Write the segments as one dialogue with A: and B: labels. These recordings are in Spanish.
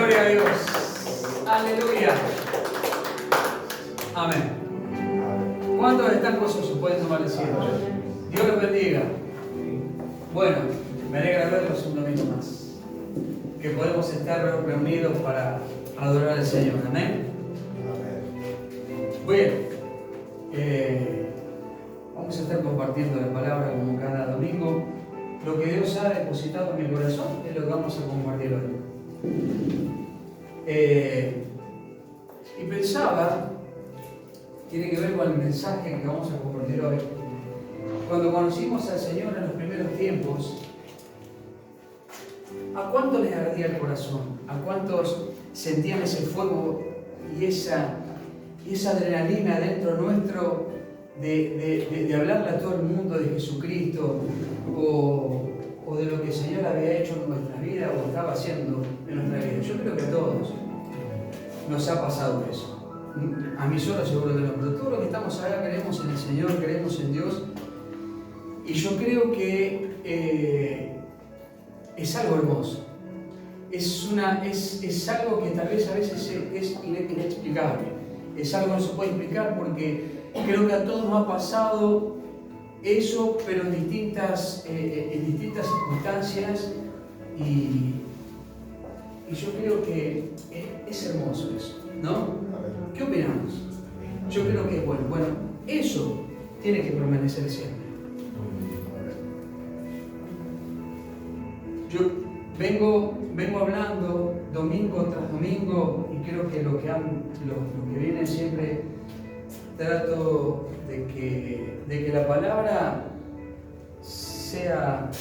A: Gloria a Dios. Aleluya. Amén. ¿Cuántos están gozosos? Pueden tomar asiento. Dios los bendiga. Bueno, me alegra verlos un domingo más. Que podemos estar reunidos para adorar al Señor. Amén. Bueno, vamos a estar compartiendo la palabra como cada domingo. Lo que Dios ha depositado en mi corazón es lo que vamos a compartir hoy. Y pensaba, tiene que ver con el mensaje que vamos a compartir hoy. Cuando conocimos al Señor en los primeros tiempos, ¿a cuántos les ardía el corazón? ¿A cuántos sentían ese fuego y esa adrenalina dentro nuestro de hablarle a todo el mundo de Jesucristo o de lo que el Señor había hecho en nuestra vida o estaba haciendo en nuestra vida? Yo creo que a todos nos ha pasado eso. A mí solo seguro que no, pero todos los que estamos acá creemos en el Señor, creemos en Dios, y yo creo que es algo hermoso. Es algo que tal vez a veces es inexplicable. Es algo que no se puede explicar porque creo que a todos nos ha pasado eso, pero en distintas circunstancias, y yo creo que es hermoso eso, ¿no? ¿Qué opinamos? Yo creo que es bueno. Bueno, eso tiene que permanecer siempre. Yo vengo hablando domingo tras domingo, y creo que lo que viene siempre trato de que la palabra sea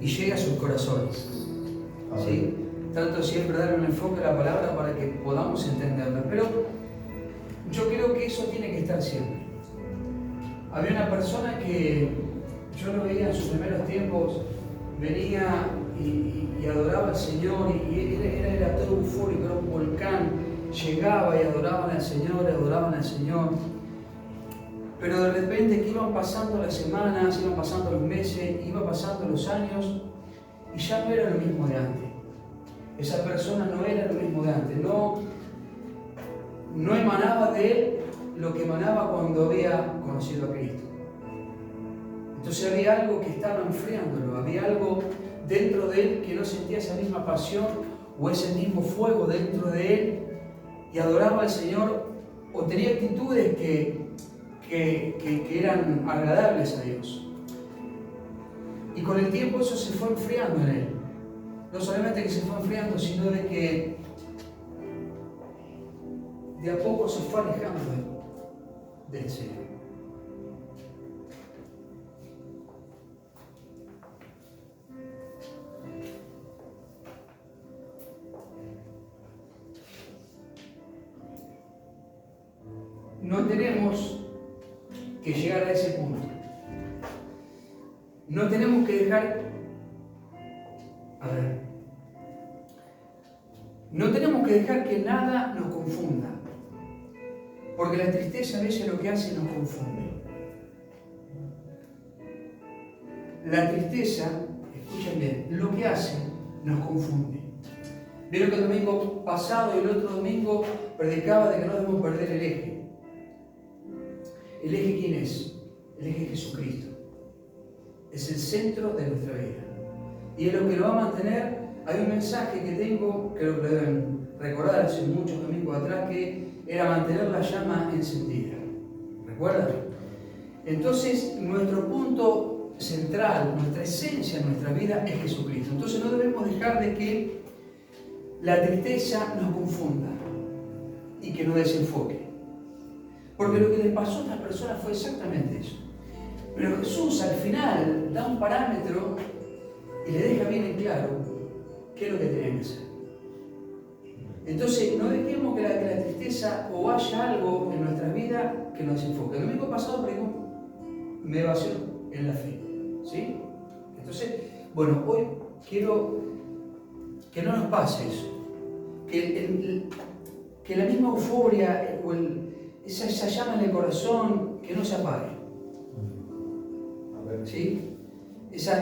A: y llegue a sus corazones, ¿sí? Trato siempre de darle un enfoque a la palabra para que podamos entenderla, pero yo creo que eso tiene que estar siempre. Había una persona que yo lo veía en sus primeros tiempos, venía y adoraba al Señor, y era todo eufórico, era un volcán. Llegaba y adoraban al Señor, pero de repente que iban pasando las semanas, iban pasando los meses, iban pasando los años, y ya no era lo mismo de antes. Esa persona no era lo mismo de antes, no emanaba de él lo que emanaba cuando había conocido a Cristo. Entonces había algo que estaba enfriándolo, había algo dentro de él que no sentía esa misma pasión o ese mismo fuego dentro de él, y adoraba al Señor o tenía actitudes que eran agradables a Dios. Y con el tiempo eso se fue enfriando en él. No solamente que se fue enfriando, sino de que de a poco se fue alejando del Señor. No tenemos que llegar a ese punto. No tenemos que no tenemos que dejar que nada nos confunda, porque la tristeza a veces lo que hace nos confunde. La tristeza, escuchen bien, lo que hace nos confunde. Vieron que el domingo pasado y el otro domingo predicaba de que no debemos perder el eje. ¿El eje quién es? El eje Jesucristo. Es el centro de nuestra vida. Y es lo que lo va a mantener. Hay un mensaje que tengo, creo que lo deben recordar hace muchos domingos atrás, que era mantener la llama encendida. ¿Recuerdan? Entonces, nuestro punto central, nuestra esencia en nuestra vida es Jesucristo. Entonces no debemos dejar de que la tristeza nos confunda y que nos desenfoque. Porque lo que le pasó a estas personas fue exactamente eso. Pero Jesús al final da un parámetro y le deja bien en claro qué es lo que tienen que hacer. Entonces, no dejemos que la tristeza o haya algo en nuestra vida que nos desenfoque. El domingo pasado me basé en la fe, ¿sí? Entonces, bueno, hoy quiero que no nos pase eso. Que la misma euforia o esa llama en el corazón que no se apague. ¿Sí? Eso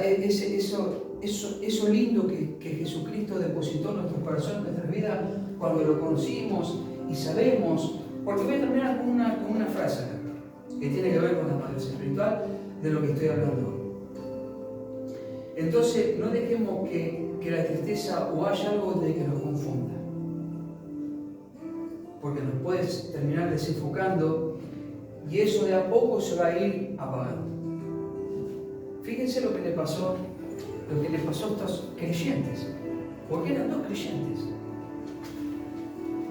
A: eso lindo que Jesucristo depositó en nuestro corazón, en nuestras vidas, cuando lo conocimos y sabemos. Porque voy a terminar con una frase que tiene que ver con la madurez espiritual de lo que estoy hablando hoy. Entonces, no dejemos que la tristeza o haya algo de que nos confunda, porque nos puede terminar desenfocando y eso de a poco se va a ir apagando. Fíjense lo que le pasó a estos creyentes, porque eran dos creyentes,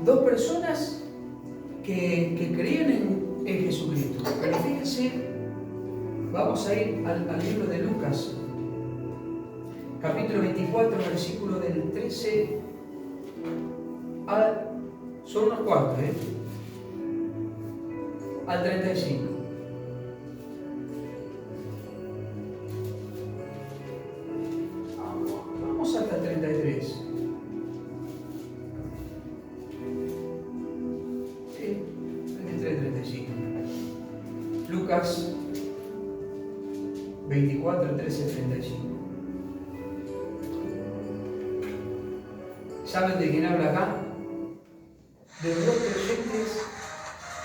A: dos personas que creían en Jesucristo. Pero fíjense, vamos a ir al libro de Lucas, capítulo 24, versículo del 13 son unos cuantos, al 35. Vamos hasta el 33. Sí, 33, 35. Lucas 24, 13, 35. ¿Saben de quién habla acá? De los dos creyentes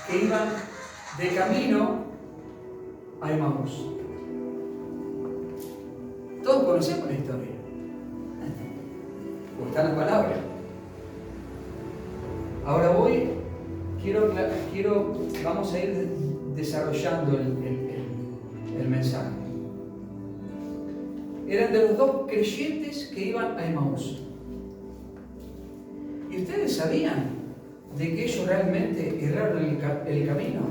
A: que iban de camino a Emaús. Todos conocemos la historia, porque está en la palabra. Ahora vamos a ir desarrollando el mensaje. Eran de los dos creyentes que iban a Emaús. ¿Y ustedes sabían de que ellos realmente erraron el camino?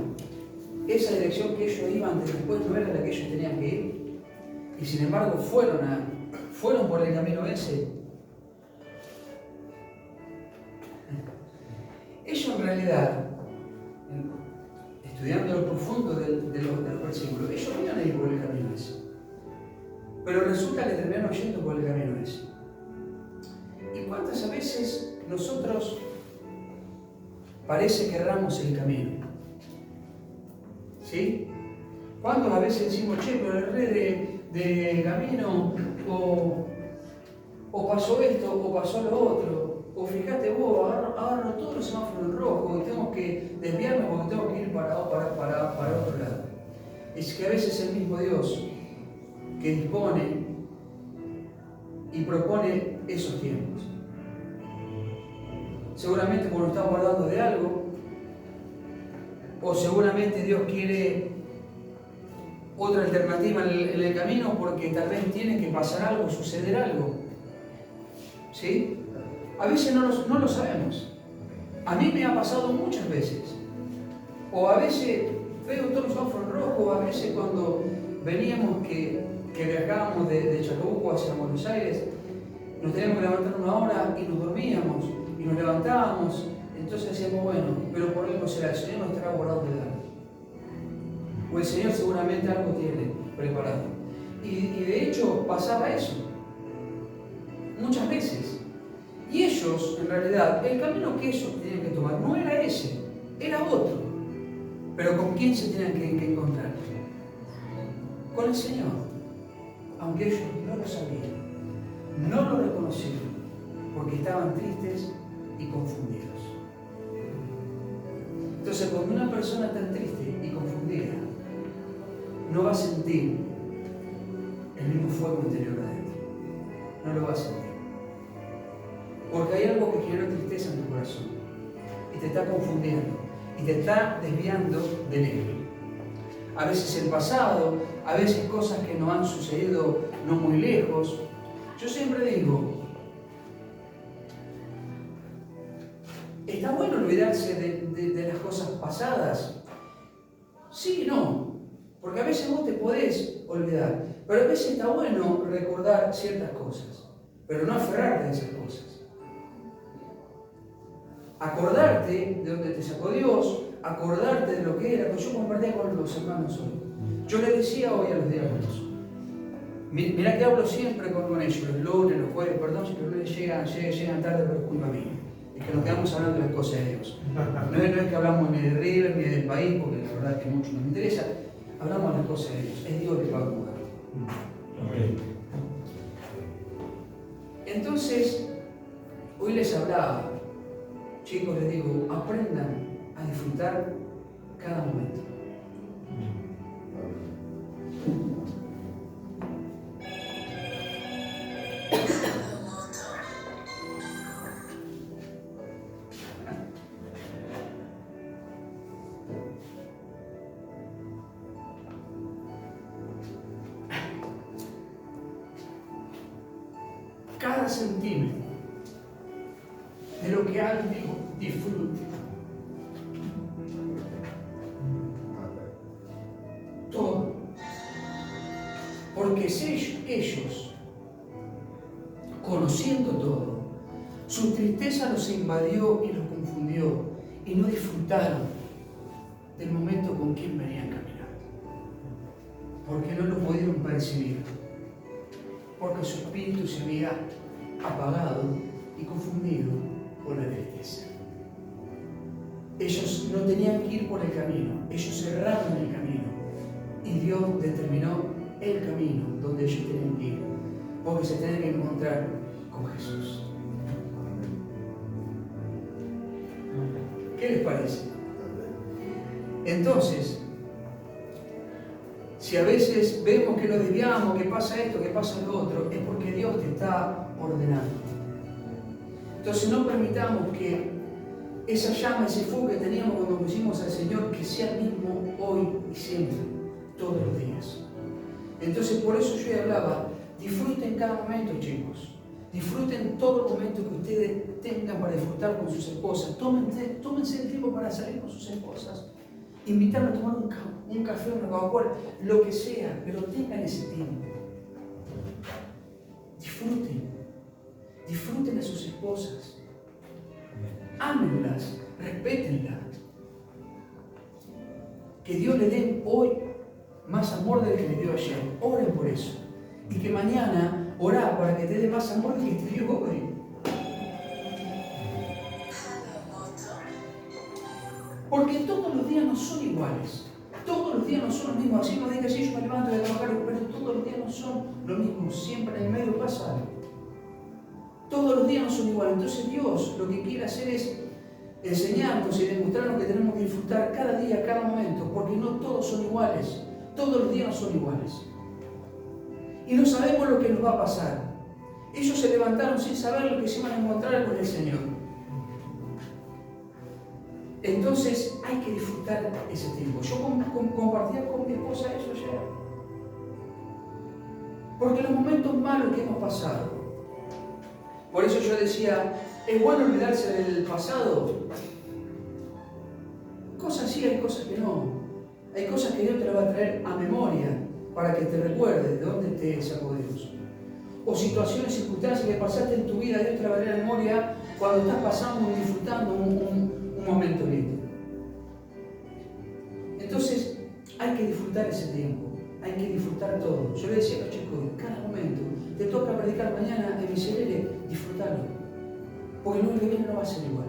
A: Esa dirección que ellos iban después no era la que ellos tenían que ir. Y sin embargo fueron por el camino ese. Ellos en realidad, estudiando lo profundo de los versículos, ellos no iban a ir por el camino ese. Pero resulta que terminaron yendo por el camino ese. ¿Y cuántas veces nosotros parece que erramos el camino? ¿Sí? ¿Cuántas a veces decimos, che, pero erré de camino, o pasó esto, o pasó lo otro, o fíjate vos, agarro todos los semáforos en rojo y tengo que desviarme porque tengo que ir para otro lado? Es que a veces el mismo Dios que dispone y propone esos tiempos. Seguramente cuando está guardando de algo, o seguramente Dios quiere otra alternativa en el camino porque tal vez tiene que pasar algo, suceder algo. ¿Sí? A veces no lo sabemos. A mí me ha pasado muchas veces. O a veces veo todos los semáforos rojos, a veces cuando veníamos que viajábamos de Chacabuco hacia Buenos Aires, nos teníamos que levantar una hora y nos dormíamos. Y nos levantábamos, entonces decíamos, bueno, pero por algo será, el Señor nos estará guardando de algo. O el Señor seguramente algo tiene preparado. Y de hecho pasaba eso, muchas veces. Y ellos, en realidad, el camino que ellos tenían que tomar no era ese, era otro. Pero ¿con quién se tenían que encontrar? Con el Señor. Aunque ellos no lo sabían, no lo reconocieron, porque estaban tristes y confundidos. Entonces, cuando una persona está triste y confundida, no va a sentir el mismo fuego interior adentro. No lo va a sentir. Porque hay algo que genera tristeza en tu corazón y te está confundiendo y te está desviando del eje. A veces el pasado, a veces cosas que nos han sucedido no muy lejos. Yo siempre digo, ¿está bueno olvidarse de las cosas pasadas? Sí y no, porque a veces vos te podés olvidar, pero a veces está bueno recordar ciertas cosas, pero no aferrarte a esas cosas. Acordarte de donde te sacó Dios, acordarte de lo que era, que yo compartía con los hermanos hoy. Yo les decía hoy a los diáconos, mirá que hablo siempre con ellos, los lunes, los jueves, perdón si los lunes llegan tarde, pero es culpa mía. Es que nos quedamos hablando de las cosas de Dios. No es que hablamos ni de River ni del país, porque la verdad es que mucho nos interesa. Hablamos de las cosas de Dios. Es Dios el que va a jugar. Entonces, hoy les hablaba, chicos, les digo, aprendan a disfrutar cada momento. Cada centímetro de lo que hagan, digo, disfrute. Todo. Porque si ellos, conociendo todo, su tristeza los invadió y los confundió y no disfrutaron del momento con quien venían caminando. Porque no lo pudieron percibir. Porque su espíritu se había apagado y confundido por la tristeza. Ellos no tenían que ir por el camino, ellos cerraron el camino y Dios determinó el camino donde ellos tenían que ir, porque se tenían que encontrar con Jesús. ¿Qué les parece? Entonces, si a veces vemos que nos desviamos, que pasa esto, que pasa lo otro, es porque Dios te está ordenando. Entonces no permitamos que esa llama, ese fuego que teníamos cuando pusimos al Señor, que sea el mismo hoy y siempre, todos los días. Entonces por eso yo hablaba, disfruten cada momento, chicos. Disfruten todo el momento que ustedes tengan para disfrutar con sus esposas. Tómense el tiempo para salir con sus esposas. Invitarlos a tomar un café, una Coca-Cola, lo que sea, pero tengan ese tiempo. Disfruten a sus esposas. Ámenlas, respétenlas. Que Dios le dé hoy más amor del que le dio ayer. Oren por eso. Y que mañana orá para que te dé más amor del que te dio hoy. Porque todos los días no son iguales. Todos los días no son los mismos. Así no digas, yo me levanto de trabajar, pero todos los días no son lo mismo. Siempre en el medio pasa algo. Todos los días no son iguales. Entonces Dios lo que quiere hacer es enseñarnos y demostrarnos que tenemos que disfrutar cada día, cada momento, porque no todos son iguales. Todos los días no son iguales. Y no sabemos lo que nos va a pasar. Ellos se levantaron sin saber lo que se iban a encontrar con el Señor. Entonces hay que disfrutar ese tiempo. Yo compartía con mi esposa eso ayer. Porque los momentos malos que hemos pasado, por eso yo decía, ¿es bueno olvidarse del pasado? Cosas sí, hay cosas que no. Hay cosas que Dios te las va a traer a memoria para que te recuerdes de dónde te sacó Dios. O situaciones, circunstancias que pasaste en tu vida, Dios te las va a traer a memoria cuando estás pasando y disfrutando un momento lindo. Entonces, hay que disfrutar ese tiempo. Hay que disfrutar todo. Yo le decía a los chicos, cada momento, te toca predicar mañana en Miserere, disfrutalo. Porque el lunes que viene no va a ser igual.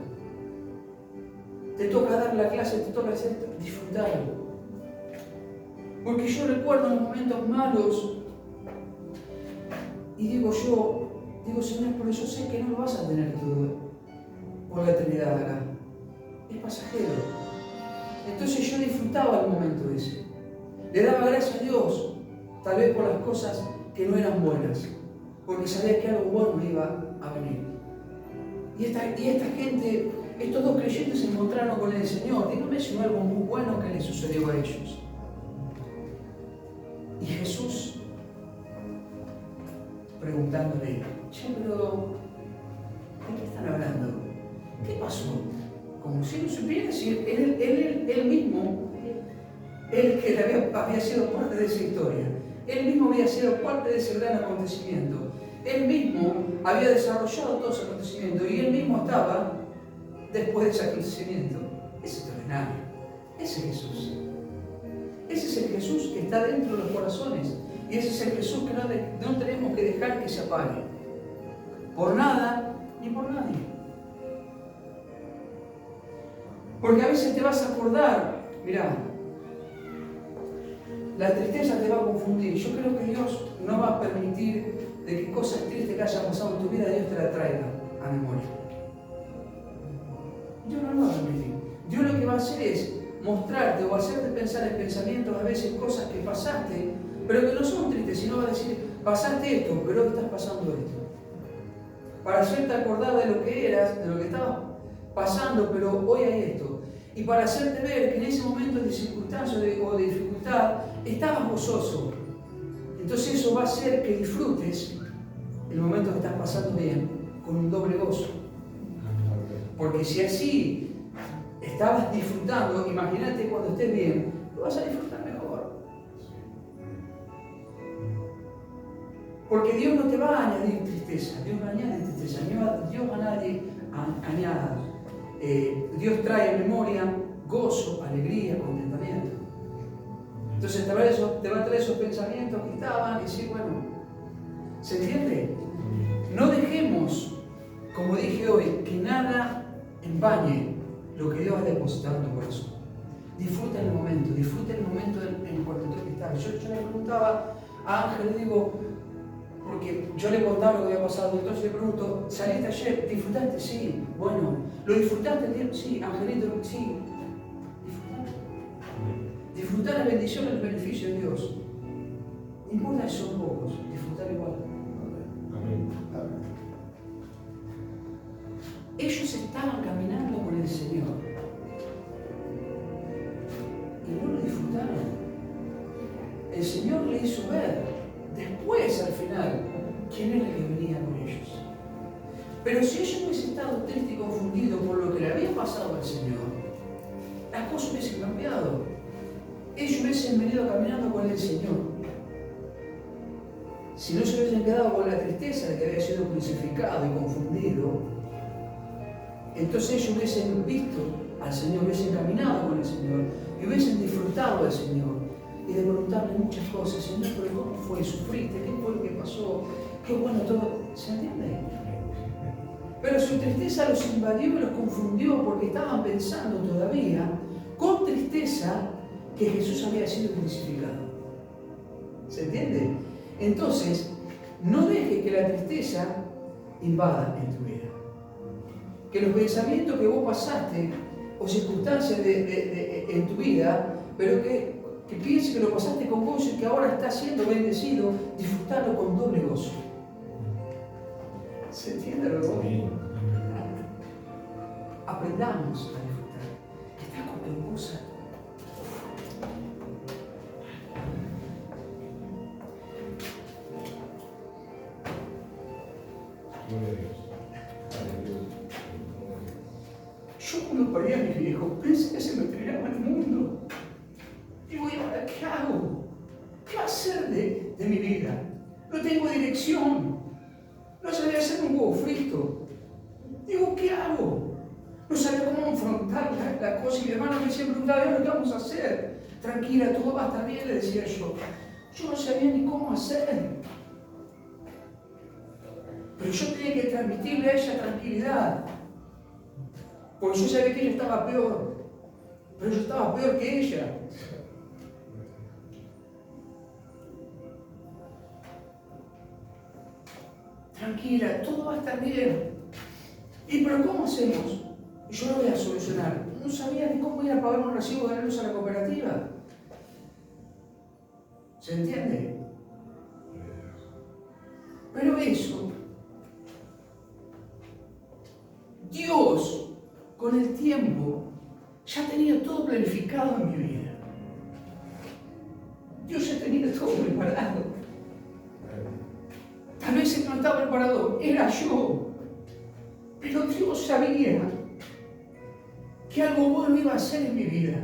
A: Te toca dar la clase, te toca hacer, disfrutalo. Porque yo recuerdo los momentos malos y digo, Señor, pero yo sé que no lo vas a tener todo por la eternidad acá. Es pasajero. Entonces yo disfrutaba el momento ese. Le daba gracias a Dios, tal vez por las cosas que no eran buenas, porque sabía que algo bueno iba a venir. Y esta gente, estos dos creyentes se encontraron con el Señor. Dígame si no algo muy bueno que les sucedió a ellos. Y Jesús, preguntándole, pero ¿de qué están hablando? ¿Qué pasó? Como si no supiera decir, él mismo, él que había sido parte de esa historia, él mismo había sido parte de ese gran acontecimiento, él mismo había desarrollado todo ese acontecimiento y él mismo estaba después de ese acontecimiento. Es extraordinario. Ese es Jesús. Ese es el Jesús que está dentro de los corazones y ese es el Jesús que no tenemos que dejar que se apague por nada ni por nadie. Porque a veces te vas a acordar, mirá, la tristeza te va a confundir. Yo creo que Dios no va a permitir de que cosas tristes que hayan pasado en tu vida, Dios te la traiga a memoria. Dios no lo va a permitir. Dios lo que va a hacer es mostrarte o hacerte pensar en pensamientos, a veces cosas que pasaste, pero que no son tristes, sino va a decir, pasaste esto, pero hoy estás pasando esto. Para hacerte acordar de lo que eras, de lo que estabas pasando, pero hoy hay esto. Y para hacerte ver que en ese momento de circunstancia o de dificultad estabas gozoso. Entonces eso va a hacer que disfrutes el momento que estás pasando bien con un doble gozo. Porque si así estabas disfrutando, imagínate cuando estés bien, lo vas a disfrutar mejor. Porque Dios no te va a añadir tristeza, Dios no añade tristeza, Dios añade, Dios trae a memoria gozo, alegría, contentamiento. Entonces te va a traer esos pensamientos que estaban y decir, bueno, ¿se entiende? No dejemos, como dije hoy, que nada empañe lo que Dios ha depositado en tu corazón. Disfruta el momento en el cual te estás. Yo le preguntaba a Ángel, le digo, porque yo le contaba lo que había pasado, entonces le pregunto, ¿saliste ayer? ¿Disfrutaste? Sí. Bueno, ¿lo disfrutaste el tiempo? Sí. Angelito, sí. Disfrutar la bendición y el beneficio de Dios. No importa si son pocos, disfrutar igual. Amén. Ellos estaban caminando con el Señor y no lo disfrutaron. El Señor le hizo ver después, al final, quién era el que venía con ellos. Pero si ellos hubiesen estado tristes y confundidos por lo que le había pasado al Señor, las cosas hubiesen cambiado. Ellos hubiesen venido caminando con el Señor. Si no se hubiesen quedado con la tristeza de que había sido crucificado y confundido, entonces ellos hubiesen visto al Señor, hubiesen caminado con el Señor y hubiesen disfrutado del Señor y de preguntarle muchas cosas. Señor, pero ¿cómo fue? ¿Sufriste? ¿Qué fue lo que pasó? ¿Qué bueno todo? ¿Se entiende? Pero su tristeza los invadió y los confundió porque estaban pensando todavía con tristeza que Jesús había sido crucificado. ¿Se entiende? Entonces, no dejes que la tristeza invada en tu vida. Que los pensamientos que vos pasaste o circunstancias en tu vida, pero que pienses que lo pasaste con gozo y que ahora estás siendo bendecido, disfrutarlo con doble gozo. ¿Se entiende lo que aprendamos a disfrutar? Que estás con tu esposa. Yo cuando perdí a mis viejos pensé que se me terminaba el mundo. Digo, ¿y ahora qué hago? ¿Qué va a hacer de mi vida? No tengo dirección. No sabía hacer un huevo frito. Digo, ¿qué hago? No sabía cómo afrontar la cosa. Y mi hermano me decía, preguntaba, ¿qué vamos a hacer? Tranquila, todo va a estar bien, le decía yo. Yo no sabía ni cómo hacer. Pero yo tenía que transmitirle a ella tranquilidad. Porque yo sabía que ella estaba peor. Pero yo estaba peor que ella. Tranquila, todo va a estar bien. ¿Y pero cómo hacemos? Yo lo voy a solucionar. No sabía ni cómo ir a pagar un recibo de la luz a la cooperativa. ¿Se entiende? Pero eso, Dios, con el tiempo, ya tenía todo planificado en mi vida. Dios ya tenía todo preparado. Tal vez el que no estaba preparado era yo, pero Dios sabía que algo bueno iba a hacer en mi vida.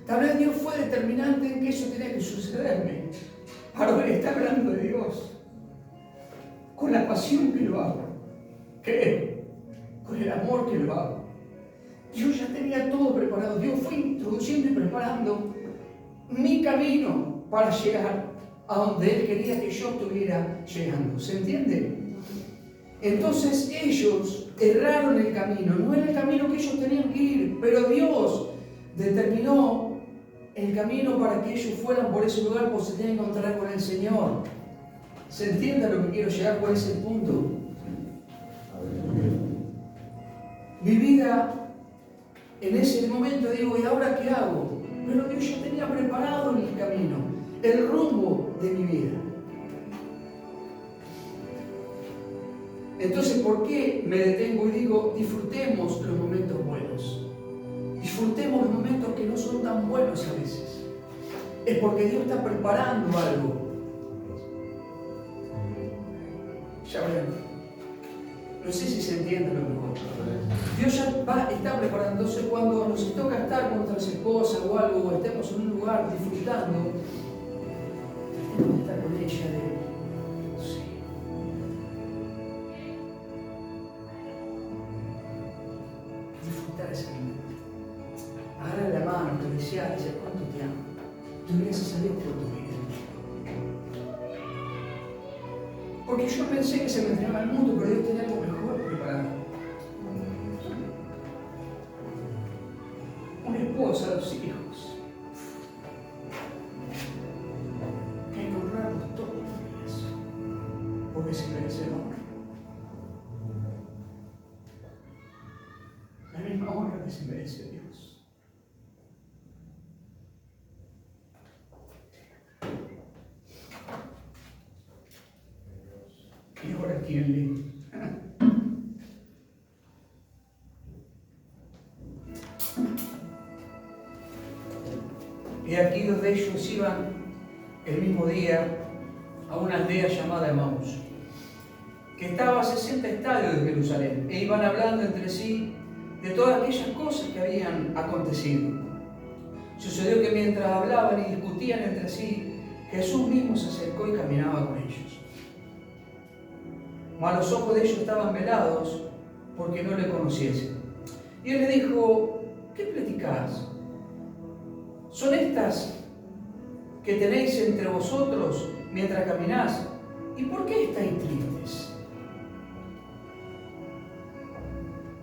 A: Tal vez Dios fue determinante en que eso tenía que sucederme. Para hoy está hablando de Dios, con la pasión que lo hago, con el amor que lo hago. Dios ya tenía todo preparado. Dios fue introduciendo y preparando mi camino para llegar a donde Él quería que yo estuviera llegando. ¿Se entiende? Entonces ellos erraron el camino. No era el camino que ellos tenían que ir, pero Dios determinó el camino para que ellos fueran por ese lugar, porque se tenían que encontrar con el Señor. ¿Se entiende a lo que quiero llegar? ¿Cuál es el punto? Mi vida, en ese momento digo, ¿y ahora qué hago? Pero Dios ya tenía preparado el camino, el rumbo de mi vida. Entonces, ¿por qué me detengo y digo, disfrutemos los momentos buenos? Disfrutemos los momentos que no son tan buenos a veces. Es porque Dios está preparando algo. Ya verán. No sé si se entiende lo mejor. Dios ya está preparando. Entonces, cuando nos toca estar con nuestras esposas o algo, o estemos en un lugar disfrutando, tenemos que estar con ella de... Ese momento. Agarra la mano, acariciar, decir cuánto te amo. Tú gracias a Dios por tu vida. Porque yo pensé que se me entregaba al mundo, pero Dios tenía algo mejor preparado. Una esposa, 2 hijos. Que hay que honrarlos todos los días. Porque se merece el honor. La misma honra que se merece Dios. Y ahora quién lee. Y aquí 2 de ellos iban el mismo día a una aldea llamada Emaús, que estaba a 60 estadios de Jerusalén, e iban hablando entre sí de todas aquellas cosas que habían acontecido. Sucedió que mientras hablaban y discutían entre sí, Jesús mismo se acercó y caminaba con ellos. Mas los ojos de ellos estaban velados porque no le conociesen. Y él le dijo, ¿qué platicáis? ¿Son estas que tenéis entre vosotros mientras caminás? ¿Y por qué estáis tristes?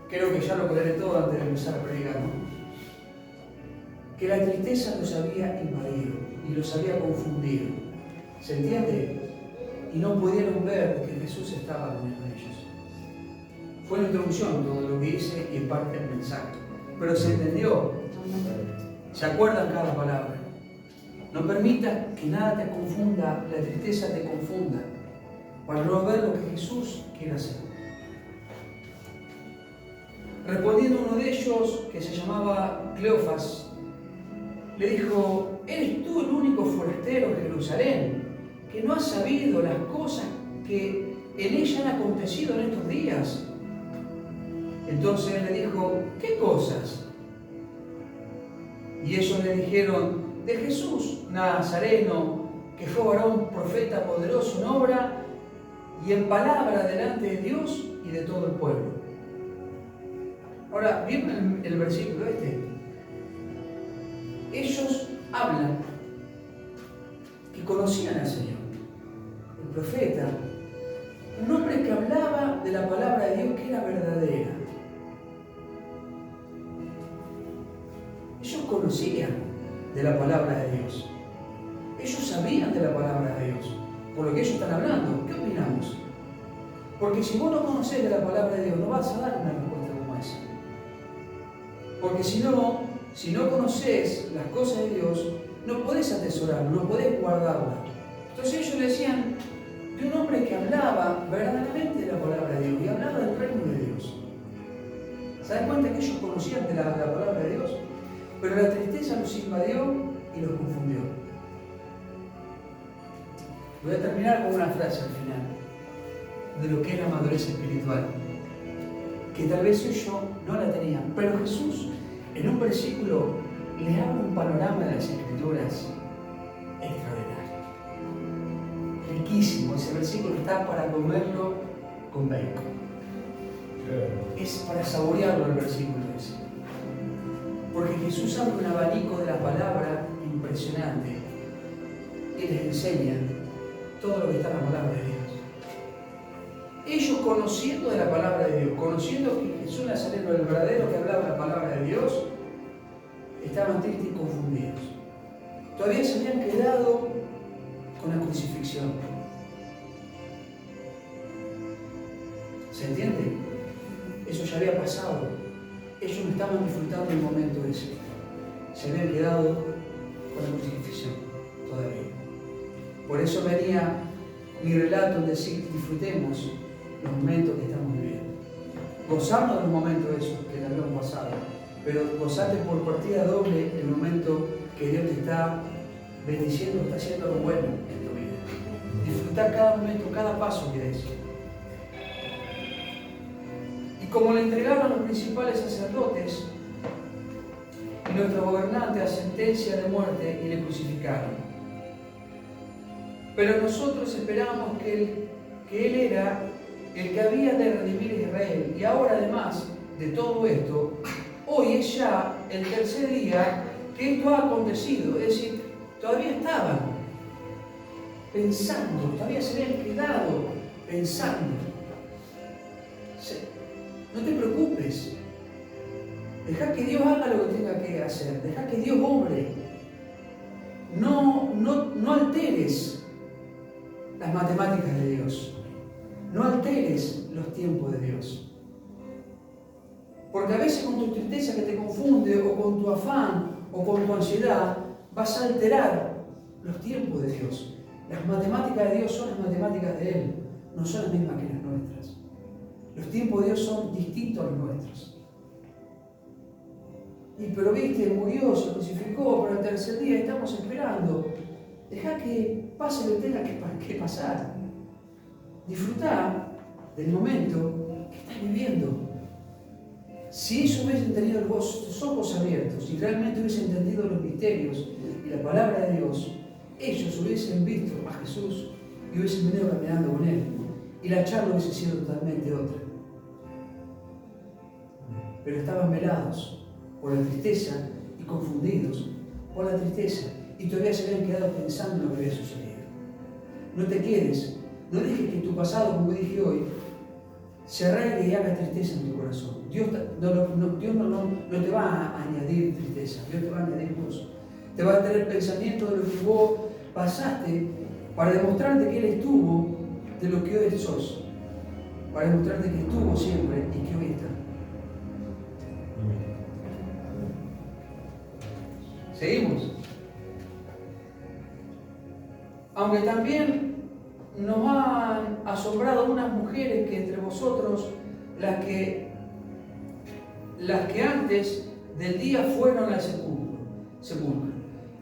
A: Creo que ya lo aclaré todo antes de empezar a predicar, ¿no? Que la tristeza los había invadido y los había confundido. ¿Se entiende? Y no pudieron ver que Jesús estaba con ellos. Fue la introducción todo lo que hice y en parte el mensaje. Pero se entendió. ¿Se acuerdan cada palabra? No permitas que nada te confunda, la tristeza te confunda, para no ver lo que Jesús quiere hacer. Respondiendo uno de ellos, que se llamaba Cleofas, le dijo, ¿eres tú el único forastero en Jerusalén que no has sabido las cosas que en ella han acontecido en estos días? Entonces él le dijo, ¿qué cosas? Y ellos le dijeron, de Jesús Nazareno, que fue varón profeta poderoso en obra y en palabra delante de Dios y de todo el pueblo. Ahora, ¿vieron el versículo este? Ellos hablan que conocían al Señor, el profeta, un hombre que hablaba de la palabra de Dios que era verdadera. Ellos conocían de la palabra de Dios. Ellos sabían de la palabra de Dios. Por lo que ellos están hablando, ¿qué opinamos? Porque si vos no conocés de la palabra de Dios, no vas a dar una respuesta como esa. Porque si no conocés las cosas de Dios, no podés atesorarlo, no podés guardarla. Entonces ellos le decían de un hombre que hablaba verdaderamente de la palabra de Dios y hablaba del reino de Dios. ¿Se dan cuenta que ellos conocían de la palabra de Dios? Pero la tristeza los invadió y los confundió. Voy a terminar con una frase al final de lo que es la madurez espiritual, que tal vez ellos no la tenían, pero Jesús en un versículo le abre un panorama de las Escrituras extraordinario, riquísimo. Ese versículo está para comerlo con bacon, es para saborearlo el versículo ese, porque Jesús abre un abanico de la palabra impresionante y les enseña todo lo que está en la palabra de Dios. Ellos conociendo de la palabra de Dios, conociendo que Jesús Nazareno, el verdadero que hablaba la palabra de Dios, estaban tristes y confundidos. Todavía se habían quedado con la crucifixión. ¿Se entiende? Eso ya había pasado. Ellos no estaban disfrutando el momento ese. Se habían quedado con la crucifixión todavía. Por eso venía mi relato en decir, disfrutemos los momentos que estamos viviendo. Gozarnos de los momentos esos que también hemos pasado, pero gozarte por partida doble el momento que Dios te está bendiciendo, está haciendo algo bueno en tu vida. Disfrutar cada momento, cada paso que des. Y como le entregaron a los principales sacerdotes y nuestro gobernante a sentencia de muerte y le crucificaron. Pero nosotros esperábamos que Él era el que había de redimir a Israel. Y ahora, además de todo esto, hoy es ya el tercer día que esto ha acontecido. Es decir, todavía estaban pensando, todavía se habían quedado pensando. No te preocupes. Deja que Dios haga lo que tenga que hacer. Deja que Dios obre. No alteres las matemáticas de Dios. No alteres los tiempos de Dios. Porque a veces con tu tristeza que te confunde, o con tu afán, o con tu ansiedad, vas a alterar los tiempos de Dios. Las matemáticas de Dios son las matemáticas de Él, no son las mismas que las nuestras. Los tiempos de Dios son distintos a los nuestros. Pero viste, murió, se crucificó, pero el tercer día estamos esperando. Deja que pase lo que tenga que pasar. Disfruta del momento que estás viviendo. Si ellos hubiesen tenido los ojos abiertos y realmente hubiesen entendido los misterios y la palabra de Dios, ellos hubiesen visto a Jesús y hubiesen venido caminando con Él. Y la charla hubiese sido totalmente otra. Pero estaban velados por la tristeza y confundidos por la tristeza. Y todavía se habían quedado pensando en lo que había sucedido. No te quedes, no dejes que tu pasado, como dije hoy, se arraigue y haga tristeza en tu corazón. Dios no te va a añadir tristeza, Dios te va a añadir gozo. Te va a tener pensamiento de lo que vos pasaste para demostrarte que Él estuvo de lo que hoy sos. Para demostrarte que estuvo siempre y que hoy está. ¿Seguimos? Aunque también nos han asombrado unas mujeres que entre vosotros, las que antes del día fueron al sepulcro.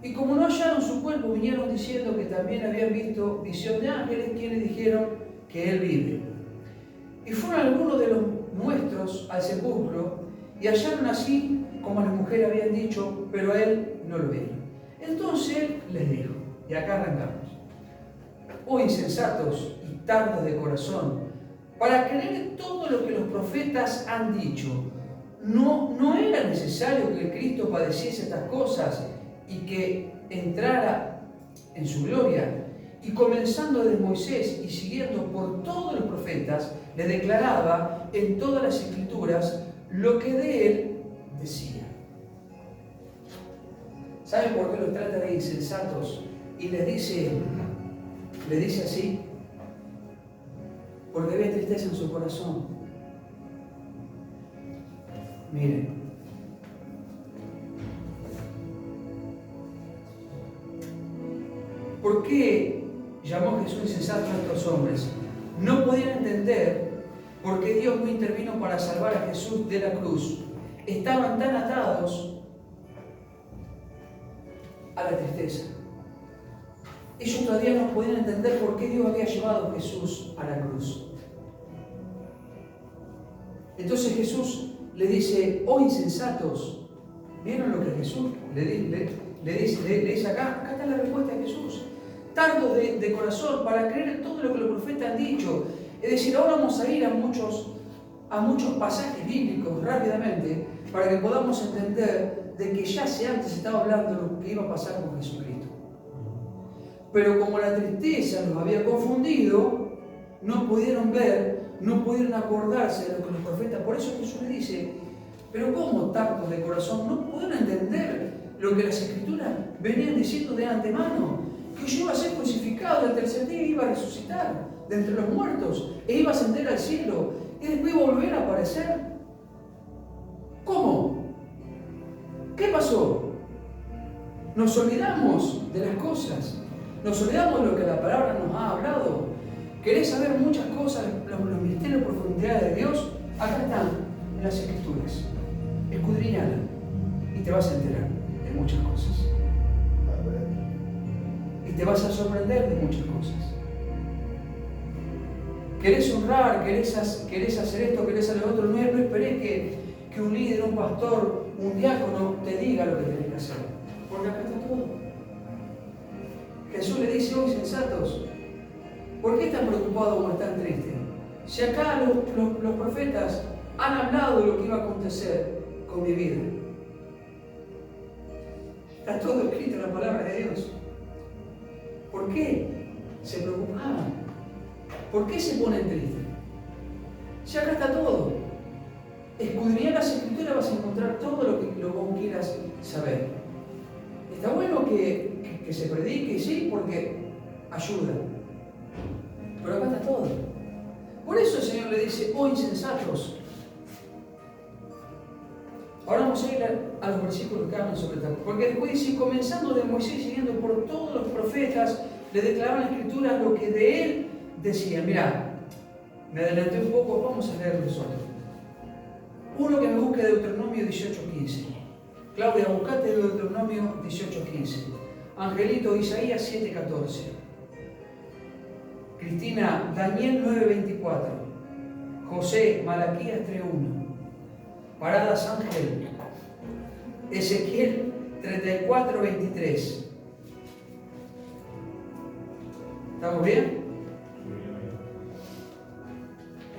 A: Y como no hallaron su cuerpo, vinieron diciendo que también habían visto visión de ángeles, quienes dijeron que Él vive. Y fueron algunos de los nuestros al sepulcro y hallaron así como las mujeres habían dicho, pero a Él no lo vieron. Entonces Él les dijo, y acá arrancamos: oh insensatos y tardos de corazón, para creer todo lo que los profetas han dicho, ¿no era necesario que el Cristo padeciese estas cosas y que entrara en su gloria? Y comenzando desde Moisés y siguiendo por todos los profetas, le declaraba en todas las escrituras lo que de él decía. ¿Saben por qué los trata de insensatos? Y les dice así, porque había tristeza en su corazón. Miren, ¿por qué llamó Jesús insensato a estos hombres? No podían entender por qué Dios no intervino para salvar a Jesús de la cruz. Estaban tan atados a la tristeza. Ellos todavía no podían entender por qué Dios había llevado a Jesús a la cruz. Entonces Jesús le dice, oh insensatos, ¿vieron lo que Jesús le dice acá? Acá está la respuesta de Jesús. Tardos de corazón para creer en todo lo que los profetas han dicho. Es decir, ahora vamos a ir a muchos pasajes bíblicos rápidamente para que podamos entender de que ya antes estaba hablando de lo que iba a pasar con Jesucristo. Pero como la tristeza los había confundido, no pudieron ver, no pudieron acordarse de lo que los profetas. Por eso Jesús le dice, pero ¿cómo tardos de corazón? No pudieron entender lo que las Escrituras venían diciendo de antemano, que yo iba a ser crucificado, el tercer día iba a resucitar de entre los muertos, e iba a ascender al cielo, y después volver a aparecer. ¿Cómo? ¿Qué pasó? Nos olvidamos de las cosas, nos olvidamos de lo que la palabra nos ha hablado. ¿Querés saber muchas cosas, los misterios y profundidades de Dios? Acá están, en las Escrituras. Escudriñala y te vas a enterar de muchas cosas. Y te vas a sorprender de muchas cosas. ¿Querés honrar? ¿Querés hacer esto? ¿Querés hacer lo otro? No esperes que un líder, un pastor, un diácono te diga lo que tenés que hacer. Porque acá está todo. Jesús le dice: hoy sensatos, ¿por qué están preocupados o están tristes? Si acá los profetas han hablado de lo que iba a acontecer con mi vida. Está todo escrito en la palabra de Dios. ¿Por qué se preocupaban? ¿Por qué se ponen tristes? Si acá está todo. Escudriñar las Escrituras, vas a encontrar todo lo que vos quieras saber. Está bueno que se predique, sí, porque ayuda. Pero acá está todo. Por eso el Señor le dice: oh insensatos. Ahora vamos a ir a los versículos que hablan sobre esto. Porque después dice: comenzando de Moisés, siguiendo por todos los profetas, le declaraban la Escritura lo que de él decían. Mirá, me adelanté un poco, vamos a leerlo nosotros. Uno que me busque Deuteronomio 18:15. Claudia, buscate Deuteronomio 18:15. Angelito, Isaías 7:14. Cristina, Daniel 9:24. José, Malaquías 3:1. Paradas Ángel, Ezequiel 34:23. ¿Estamos bien?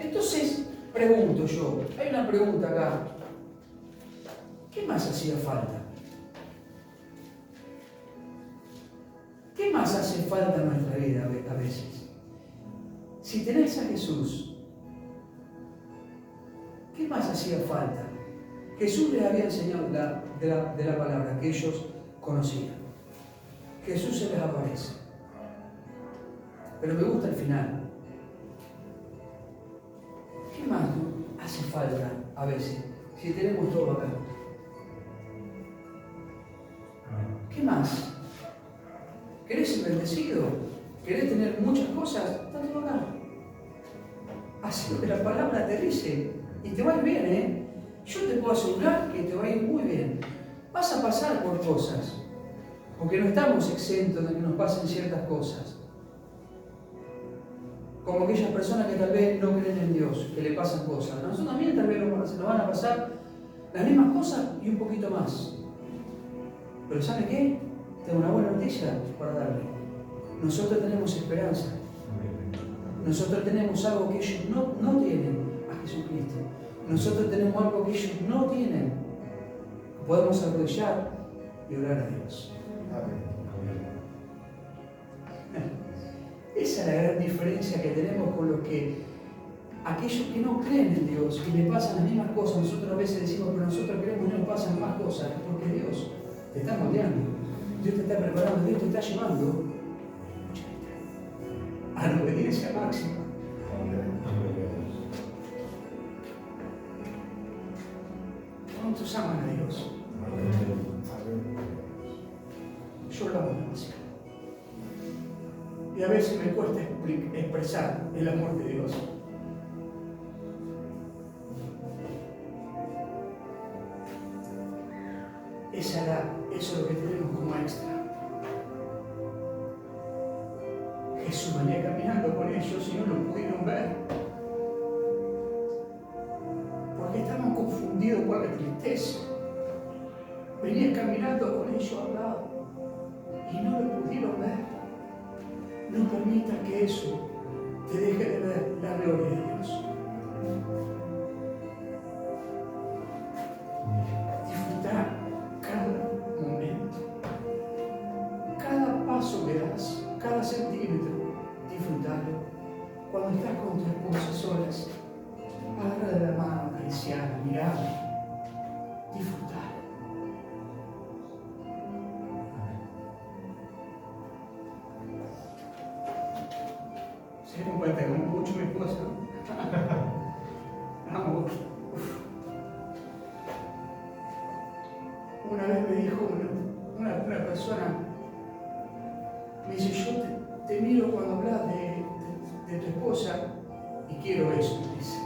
A: Entonces, pregunto yo, hay una pregunta acá. ¿Qué más hacía falta? ¿Qué más hace falta en nuestra vida a veces? Si tenés a Jesús, ¿qué más hacía falta? Jesús les había enseñado de la palabra que ellos conocían. Jesús se les aparece. Pero me gusta el final. ¿Qué más hace falta a veces si tenemos todo acá? ¿Qué más? ¿Querés ser bendecido? ¿Querés tener muchas cosas? Está todo acá. Así lo que la palabra te dice. Y te va a ir bien, ¿eh? Yo te puedo asegurar que te va a ir muy bien. Vas a pasar por cosas. Porque no estamos exentos de que nos pasen ciertas cosas. Como aquellas personas que tal vez no creen en Dios, que le pasan cosas. A nosotros también tal vez nos van a pasar las mismas cosas y un poquito más. Pero ¿sabe qué? Tengo una buena noticia para darle. Nosotros tenemos esperanza. Nosotros tenemos algo que ellos no tienen, a Jesucristo. Nosotros tenemos algo que ellos no tienen. Podemos arrodillar y orar a Dios. Esa es la gran diferencia que tenemos con los que aquellos que no creen en Dios y le pasan las mismas cosas. Nosotros a veces decimos, pero nosotros creemos que no nos pasan más cosas, porque Dios te está moldeando, Dios te está preparando, Dios te está llevando a la obediencia máxima. ¿Cuántos aman a Dios? Yo lo amo demasiado. Y a veces me cuesta expresar el amor de Dios. Eso es lo que tenemos como extra. Jesús venía caminando con ellos y no lo pudieron ver. Porque estaban confundidos por la tristeza. Venía caminando con ellos al lado y no lo pudieron ver. No permitas que eso te deje de ver la gloria de Dios. Disfrutar cada momento, cada paso que das, cada centímetro, disfrutarlo. Cuando estás con tu esposa solas, agarra de la mano, acariciarla, mirarla, disfrutar. Se dan cuenta que mucho mi esposa. persona me dice, yo te miro cuando hablas de tu esposa y quiero eso, me dice.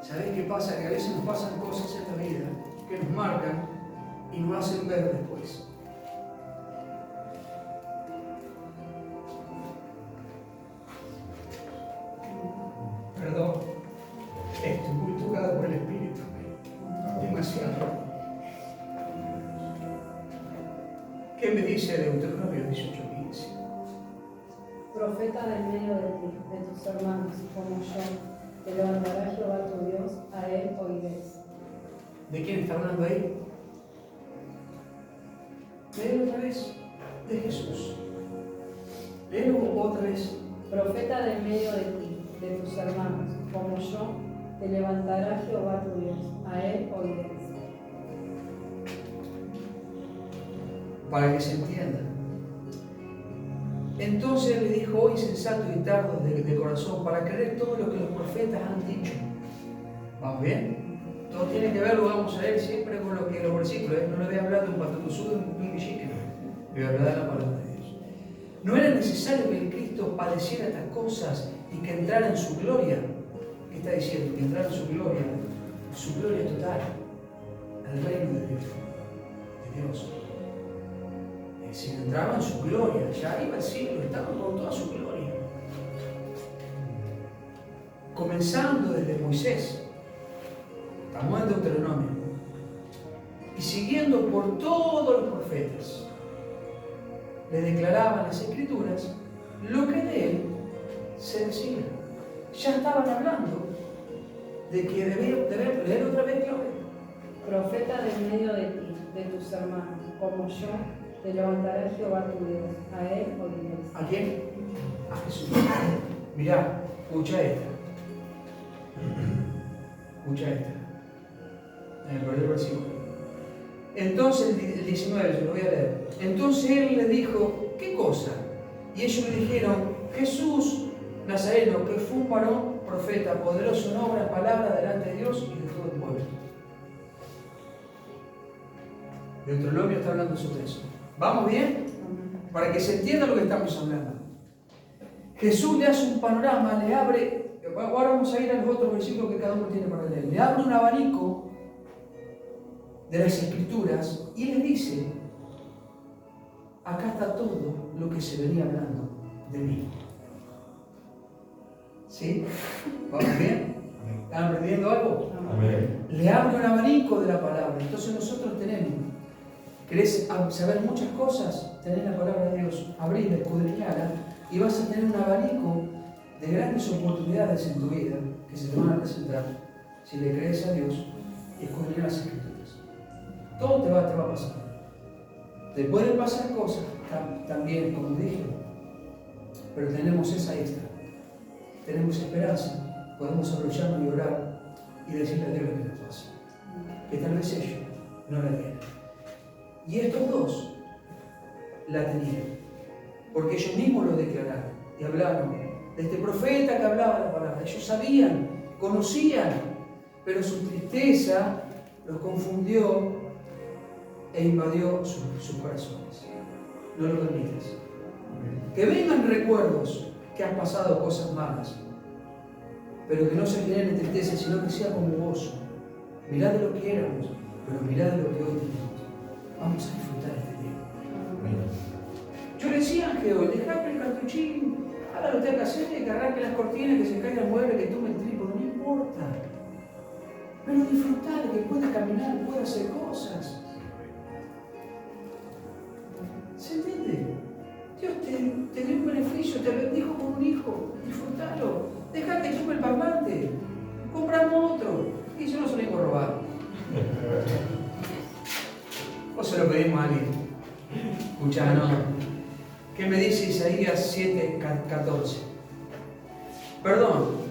A: ¿Sabés qué pasa? Que a veces nos pasan cosas en la vida que nos marcan y nos hacen ver después. Perdón, estoy muy tocado por el Espíritu, demasiado. ¿Qué me dice Deuteronomio 18:15?
B: Profeta del medio de ti, de tus hermanos, como yo, te levantará Jehová tu Dios, a él oiréis.
A: ¿De quién está hablando ahí? Léelo otra vez, de Jesús. Léelo otra vez.
B: Profeta del medio de ti, de tus hermanos, como yo, te levantará Jehová tu Dios, a él oiréis.
A: Para que se entienda. Entonces él le dijo, hoy sensato y tardo de corazón, para creer todo lo que los profetas han dicho. ¿Vamos bien? Todo tiene que ver, lo vamos a leer siempre con lo que los versículos. No le voy a hablar de un patucuzú, de un guillique, le voy a hablar de la palabra de Dios. No era necesario que el Cristo padeciera estas cosas y que entrara en su gloria. ¿Qué está diciendo? Que entrara en su gloria total, al reino de Dios. Si entraba en su gloria, ya iba al cielo, estaba con toda su gloria. Comenzando desde Moisés, estamos en Deuteronomio, y siguiendo por todos los profetas, le declaraban las Escrituras lo que de él se decía. Ya estaban hablando de que debe leer otra vez, Claudia.
B: Profeta del medio de ti, de tus hermanos, como yo, te levantará Jehová tu Dios, a él oiréis.
A: ¿A quién? A Jesús. Mirá, escucha esta. Escucha esta. Me perdí el versículo. Entonces, el 19, yo lo voy a leer. Entonces él le dijo, ¿qué cosa? Y ellos le dijeron, Jesús Nazareno, que fue un varón profeta, poderoso en obras, palabras delante de Dios y de todo el pueblo. Deuteronomio está hablando sobre eso. ¿Vamos bien? Para que se entienda lo que estamos hablando. Jesús le hace un panorama, le abre, ahora vamos a ir a los otros versículos que cada uno tiene para leer. Le abre un abanico de las Escrituras y le dice, acá está todo lo que se venía hablando de mí. ¿Sí? ¿Vamos bien? ¿Están aprendiendo algo?
C: Amén.
A: Le abre un abanico de la palabra. Entonces nosotros tenemos, ¿querés saber muchas cosas? Tenés la palabra de Dios, abrila, escudriñala y vas a tener un abanico de grandes oportunidades en tu vida que se te van a presentar si le crees a Dios y escudriñas las Escrituras. Todo te va a pasar. Te pueden pasar cosas también, como dije, pero tenemos esa extra. Tenemos esperanza, podemos aprovecharnos y orar y decirle a Dios lo que nos pasa. Que tal vez ellos no la tienen. Y estos dos la tenían, porque ellos mismos lo declararon y hablaron de este profeta que hablaba la palabra. Ellos sabían, conocían, pero su tristeza los confundió e invadió sus corazones. No lo permitas. Que vengan recuerdos que han pasado cosas malas, pero que no se generen tristeza, sino que sea como gozo. Mirá de lo que éramos, pero mirá de lo que hoy tenemos. Vamos a disfrutar este tiempo. Yo le decía a Ángel, dejame el cartuchín, haga lo que tenga que hacer, que arranque las cortinas, que se caiga el mueble, que tome el trípode, no importa. Pero disfrutar, que pueda caminar, pueda hacer cosas. ¿Se entiende? Dios te dio un beneficio, te bendijo con un hijo, disfrutalo. Dejate que chupe el parlante, compramos otro y yo no se lo iba a robar. O se lo pedimos a alguien. Escuchá, no. ¿Qué me dice Isaías 7:14? Perdón.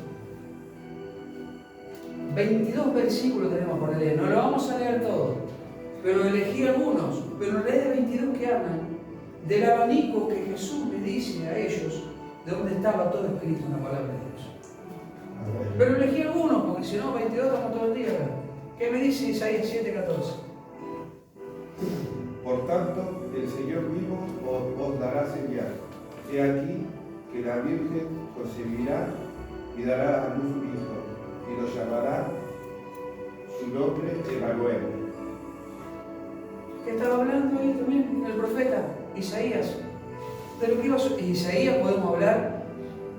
A: 22 versículos tenemos para leer. No lo vamos a leer todo, pero elegí algunos. Pero leí de 22 que hablan del abanico que Jesús le dice a ellos de dónde estaba todo escrito en la palabra de Dios. Pero elegí algunos, porque si no, 22 estamos todo el día acá. ¿Qué me dice Isaías 7:14?
C: el Señor mismo os dará señal. He aquí que la Virgen concebirá y dará a luz un hijo, y lo llamará su nombre Emanuel.
A: ¿Qué estaba hablando ahí también el profeta Isaías? De lo que iba a suceder. Isaías podemos hablar,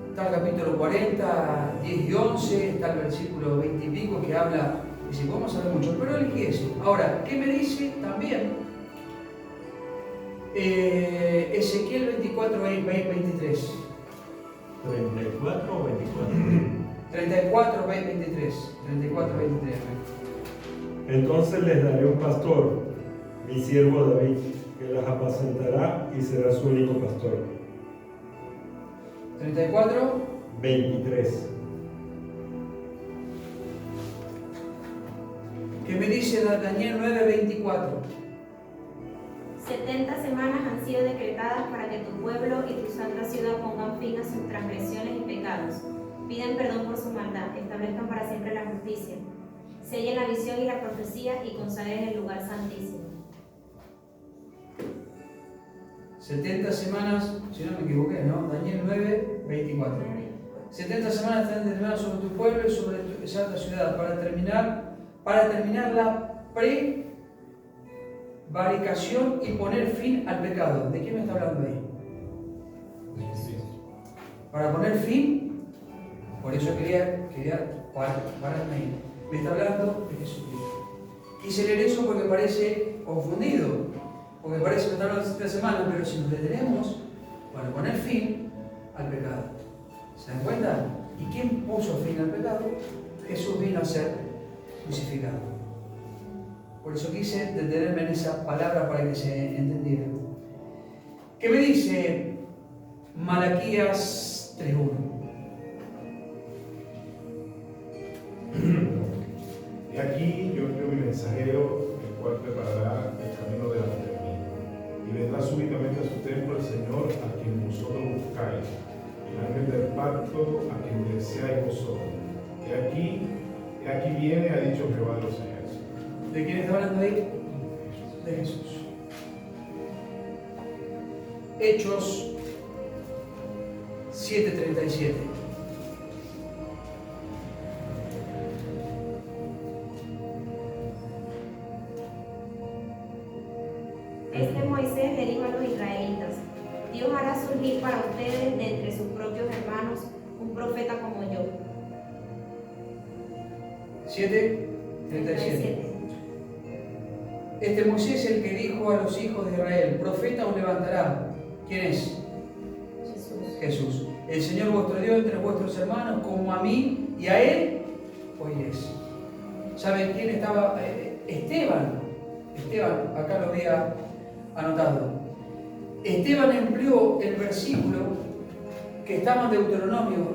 A: está el capítulo 40, 10 y 11, está el versículo 20 y pico que habla, y si podemos hablar mucho, pero elegí ese. Ahora, ¿qué me dice también Ezequiel 24, 23?
D: 34 o 24.
A: 34, 23. 34, 23.
D: Entonces les daré un pastor, mi siervo David, que las apacentará y será su único pastor.
A: 34,
D: 23.
A: ¿Qué me dice Daniel 9, 24?
E: 70 semanas han sido decretadas para que tu pueblo y tu santa ciudad pongan fin a sus transgresiones y pecados, pidan perdón por su maldad, establezcan para siempre la justicia, sellen la visión y la profecía y consagren el lugar santísimo.
A: 70 semanas, si no me equivoqué, ¿no? Daniel 9, 24. 70 semanas están determinadas sobre tu pueblo y sobre tu santa ciudad para terminar la prevaricación y poner fin al pecado. ¿De qué me está hablando ahí? Para poner fin, por eso quería pararme ahí. Me está hablando de Jesucristo. Quise leer eso porque parece confundido, porque parece que está hablando de 7 semanas, pero si nos detenemos, para poner fin al pecado. ¿Se dan cuenta? ¿Y quién puso fin al pecado? Jesús vino a ser crucificado. Por eso quise detenerme en esa palabra para que se entendiera. ¿Qué me dice Malaquías 3:1?
F: Y aquí yo envío mi mensajero, el cual preparará el camino delante de mí. Y vendrá súbitamente a su templo el Señor, a quien vosotros buscáis, el ángel del pacto, a quien deseáis vosotros. He aquí viene, ha dicho Jehová de los ejércitos.
A: ¿De quién está hablando ahí? De Jesús. Hechos 7:37.
E: Este Moisés le dijo a los israelitas: Dios hará surgir para ustedes de entre sus propios hermanos un profeta como yo.
A: 7:37. Este Moisés es el que dijo a los hijos de Israel: profeta os levantará. ¿Quién es? Jesús. El Señor vuestro Dios entre vuestros hermanos, como a mí y a él oiréis. ¿Saben quién estaba? Esteban, acá lo había anotado. Esteban empleó el versículo que estaba en Deuteronomio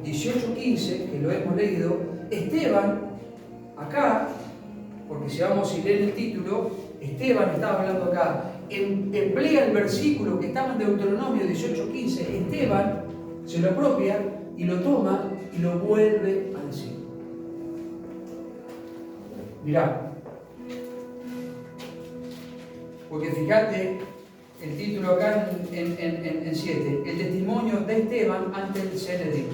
A: 18:15, que lo hemos leído. Esteban, acá, porque si vamos y leen el título, Esteban estaba hablando acá, emplea el versículo que estaba en Deuteronomio 18:15. Esteban se lo apropia y lo toma y lo vuelve a decir. Mirá, porque fíjate el título acá en 7, el testimonio de Esteban ante el Sanedrín.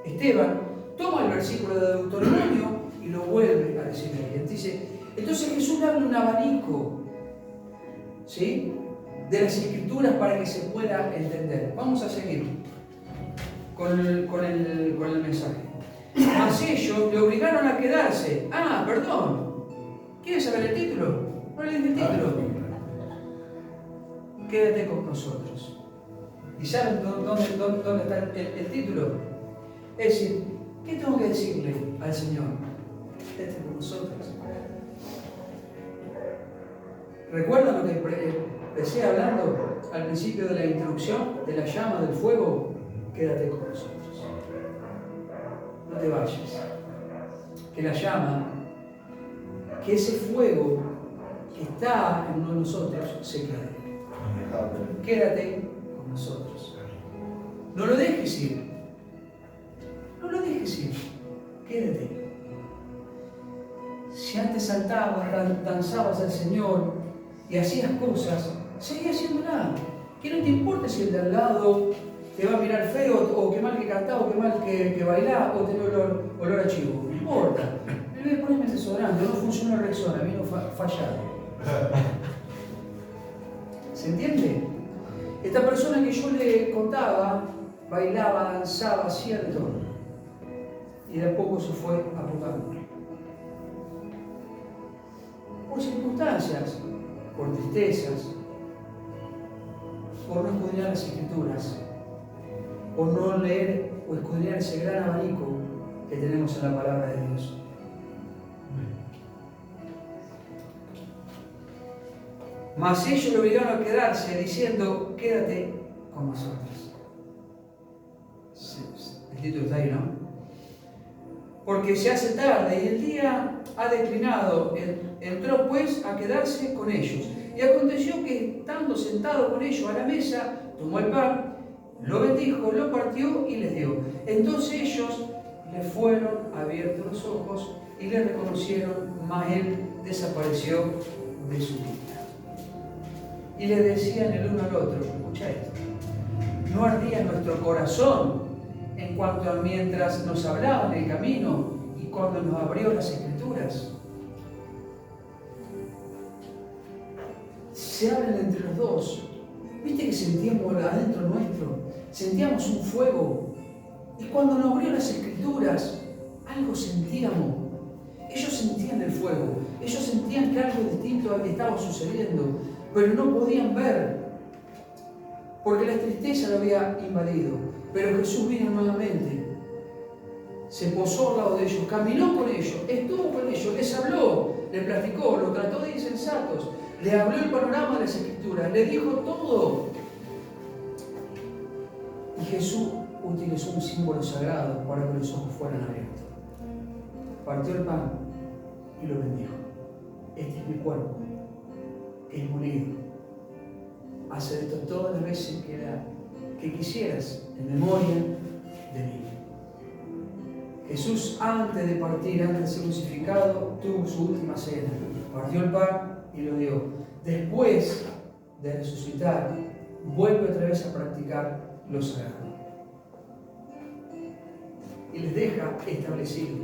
A: Esteban toma el versículo de Deuteronomio y lo vuelve a decir ahí. Entonces Jesús abre un abanico, ¿sí?, de las Escrituras para que se pueda entender. Vamos a seguir con el mensaje. Mas ellos le obligaron a quedarse. Ah, perdón. ¿Quieres saber el título? No lees el título. Quédate con nosotros. ¿Y saben dónde está el título? Es decir, ¿qué tengo que decirle al Señor? Quédate con nosotros. ¿Recuerdan lo que empecé hablando al principio de la introducción de la llama del fuego? Quédate con nosotros. No te vayas. Que la llama, que ese fuego que está en uno de nosotros se quede. Quédate con nosotros. No lo dejes ir. No lo dejes ir. Quédate. Si antes saltabas, danzabas al Señor y hacías cosas, seguí haciéndola. Que no te importa si el de al lado te va a mirar feo, o qué mal que cantás, o qué mal que bailás, o tener olor a chivo. No importa. Me voy a ponerme desodorante, no funciona la Rexona, vino fallado. ¿Se entiende? Esta persona que yo le contaba, bailaba, danzaba, hacía de todo. Y de a poco se fue apagando. Por circunstancias, por tristezas, por no escudriñar las Escrituras, por no leer o escudriñar ese gran abanico que tenemos en la palabra de Dios. Mas ellos lo obligaron a quedarse diciendo, quédate con nosotros. El título está ahí, ¿no? Porque se hace tarde y el día ha declinado. Entró pues a quedarse con ellos. Y aconteció que estando sentado con ellos a la mesa, tomó el pan, lo bendijo, lo partió y les dio. Entonces ellos le fueron abiertos los ojos y le reconocieron, mas él desapareció de su vista. Y le decían el uno al otro, escucha esto, ¿no ardía nuestro corazón en cuanto a mientras nos hablaba en el camino y cuando nos abrió las Escrituras? Se hablan entre los dos. ¿Viste que sentíamos adentro nuestro? Sentíamos un fuego. Y cuando nos abrió las Escrituras, algo sentíamos. Ellos sentían el fuego. Ellos sentían que algo distinto estaba sucediendo, pero no podían ver, porque la tristeza lo había invadido. Pero Jesús vino nuevamente, se posó al lado de ellos, caminó con ellos, estuvo con ellos, les habló, les platicó, los trató de insensatos, les habló el panorama de las Escrituras, les dijo todo. Y Jesús utilizó un símbolo sagrado para que los ojos fueran abiertos. Partió el pan y lo bendijo. Este es mi cuerpo, que es molido. Haz esto todas las veces que quisieras, en memoria de mí. Jesús, antes de partir, antes de ser crucificado, tuvo su última cena. Partió el pan y lo dio. Después de resucitar, vuelve otra vez a practicar lo sagrado. Y les deja establecido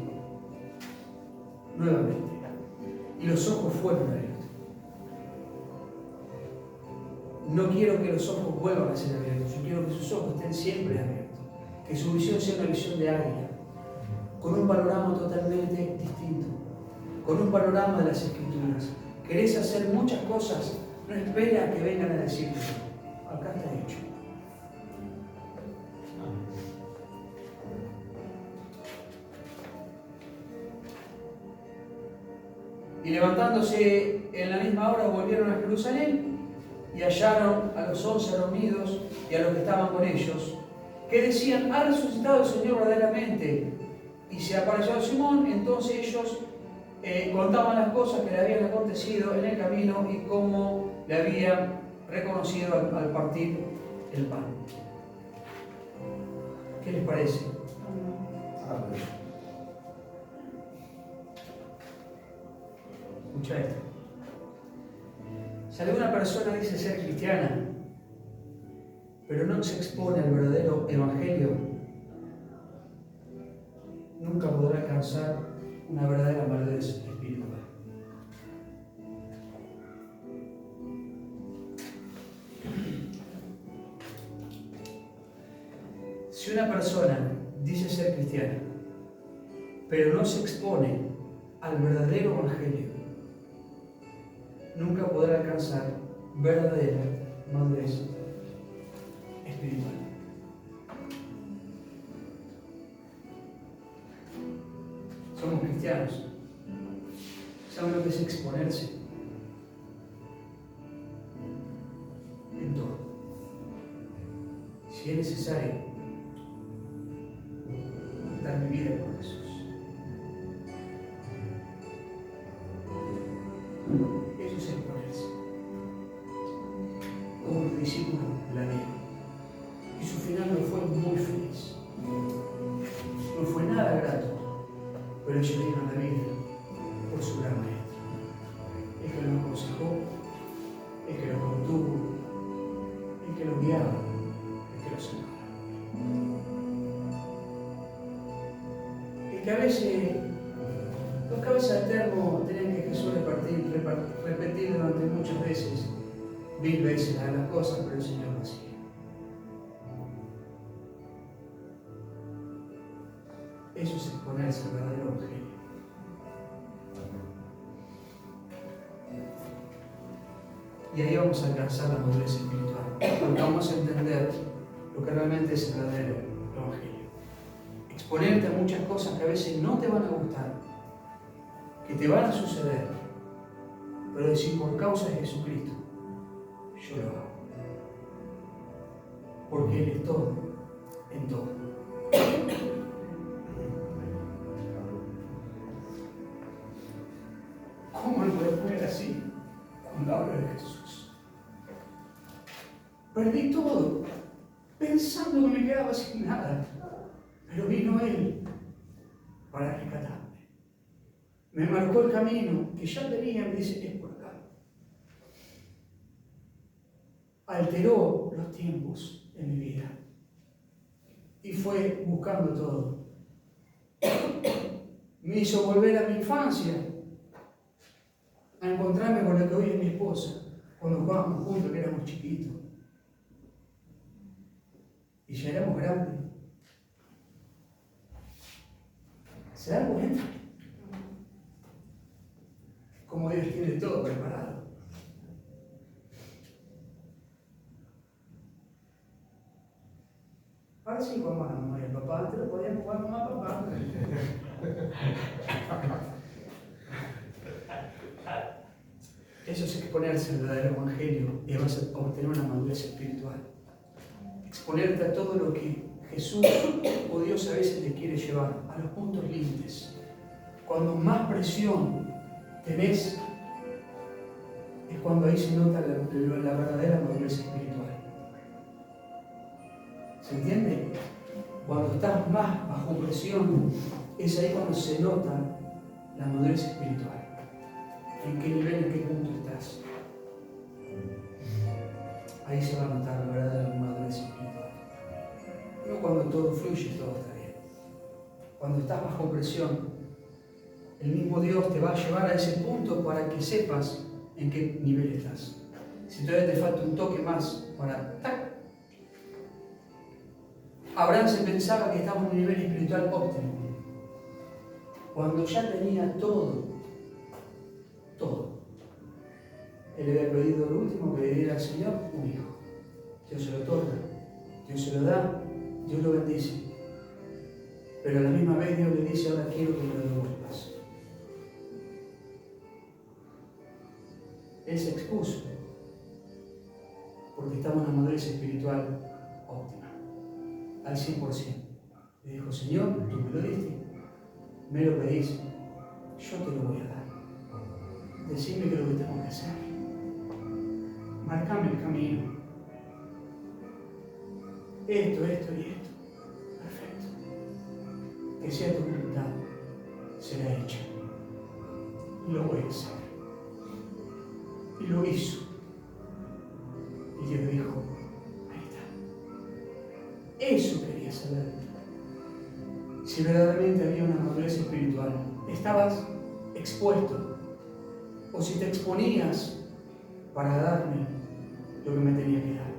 A: nuevamente. Y los ojos fueron abiertos. No quiero que los ojos vuelvan a ser abiertos, yo quiero que sus ojos estén siempre abiertos. Que su visión sea una visión de águila, con un panorama totalmente distinto, con un panorama de las Escrituras. ¿Querés hacer muchas cosas? No esperes a que vengan a decirte, acá está hecho. Y levantándose en la misma hora volvieron a Jerusalén y hallaron a los 11 reunidos y a los que estaban con ellos, que decían, ha resucitado el Señor verdaderamente. Y se apareció a Simón. Entonces ellos contaban las cosas que le habían acontecido en el camino y cómo le habían reconocido al partir el pan. ¿Qué les parece? Escucha esto. Si alguna persona dice ser cristiana, pero no se expone al verdadero evangelio, nunca podrá alcanzar una verdadera madurez espiritual. Si una persona dice ser cristiana, pero no se expone al verdadero evangelio, nunca podrá alcanzar verdadera madurez espiritual. Somos cristianos. ¿Saben lo que es exponerse? En todo. Si es necesario, dar mi vida por Jesús. Eso es exponerse. Como los discípulos planearon. Y su final no fue muy feliz. No fue nada grato. Pero ellos dieron la vida por su gran maestro. El que los aconsejó el que los contuvo, el que los guiaba, el que los sanaba. El que a veces, los cabezas de termo tenían que Jesús repetir durante muchas veces, 1000 veces las cosas, pero el Señor lo hacía. Eso es exponerse al verdadero evangelio. Y ahí vamos a alcanzar la madurez espiritual, porque vamos a entender lo que realmente es el verdadero evangelio. Exponerte a muchas cosas que a veces no te van a gustar, que te van a suceder, pero decir por causa de Jesucristo, yo lo hago. Porque Él es todo, en todo. ¿Cómo no puede poner así cuando hablo de Jesús? Perdí todo, pensando que me quedaba sin nada, pero vino Él para rescatarme. Me marcó el camino que ya tenía, me dice, es por acá. Alteró los tiempos de mi vida y fue buscando todo. Me hizo volver a mi infancia, a encontrarme con la que hoy es mi esposa, cuando jugábamos juntos, que éramos chiquitos. Y ya éramos grandes. ¿Se dan cuenta? Como Dios tiene todo preparado. Ahora sí jugamos a la mamá y al papá, antes lo podían jugar mamá, papá. Eso es exponerse al verdadero evangelio y vas a obtener una madurez espiritual. Exponerte a todo lo que Jesús o Dios a veces te quiere llevar, a los puntos límites. Cuando más presión tenés, es cuando ahí se nota la verdadera madurez espiritual. ¿Se entiende? Cuando estás más bajo presión, es ahí cuando se nota la madurez espiritual. ¿En qué nivel, en qué punto estás? Ahí se va a notar la verdadera madurez espiritual. No cuando todo fluye, todo está bien. Cuando estás bajo presión, el mismo Dios te va a llevar a ese punto para que sepas en qué nivel estás. Si todavía te falta un toque más para ¡tac! Abraham se pensaba que estaba en un nivel espiritual óptimo. Cuando ya tenía todo. Él le había pedido lo último que le diera al Señor, un hijo. Dios se lo otorga, Dios se lo da, Dios lo bendice. Pero a la misma vez Dios le dice, ahora quiero que me lo devuelvas. Él se expuso porque estaba en una madurez espiritual óptima, al 100%. Le dijo, Señor, tú me lo diste, me lo pedís, yo te lo voy a dar. Decime qué es lo que tengo que hacer. Marcame el camino. Esto y esto. Perfecto. Que sea tu voluntad, será hecha. Y lo voy a hacer. Y lo hizo. Y Dios dijo, ahí está. Eso quería saber. Si verdaderamente había una madurez espiritual, estabas expuesto. O si te exponías para darme lo que me tenía que dar.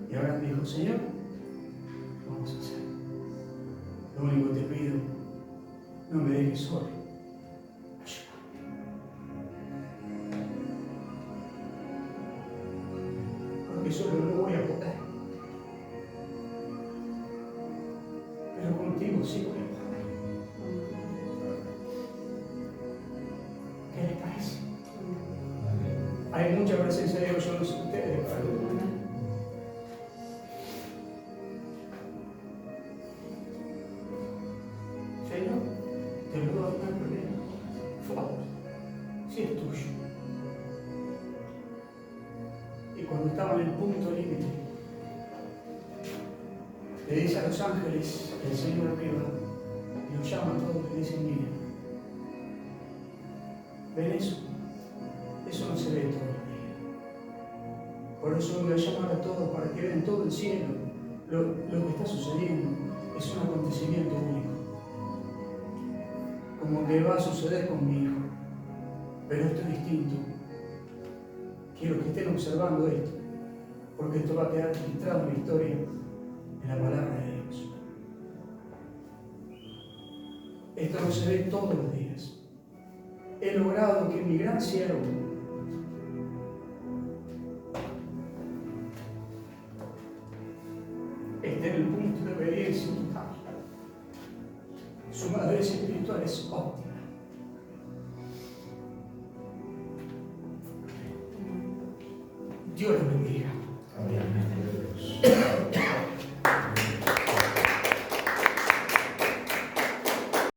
A: Y ahora me dijo, Señor, vamos a hacer. Lo único que te pido, no me dejes solo. Ayúdame. Porque solo no voy a poder. Pero contigo sí voy a poder. ¿Qué les parece? Hay mucha presencia de Dios, yo no sé ustedes, pero Señor, te lo doy, no hay problema. Favor, si es tuyo. Y cuando estaba en el punto límite, le dice a los ángeles, el Señor arriba, y los llama a todos y le dicen, miren, ¿ven eso? Eso no se ve todos los días. Por eso voy a llamar a todos para que vean todo el cielo. Lo que está sucediendo es un acontecimiento único. Como que va a suceder con mi hijo. Pero esto es distinto. Quiero que estén observando esto, porque esto va a quedar registrado en la historia, en la palabra de Dios. Esto no se ve todos los días. He logrado que mi gran siervo esté en el punto de obediencia total. Su madurez espiritual es óptima. Dios lo bendiga.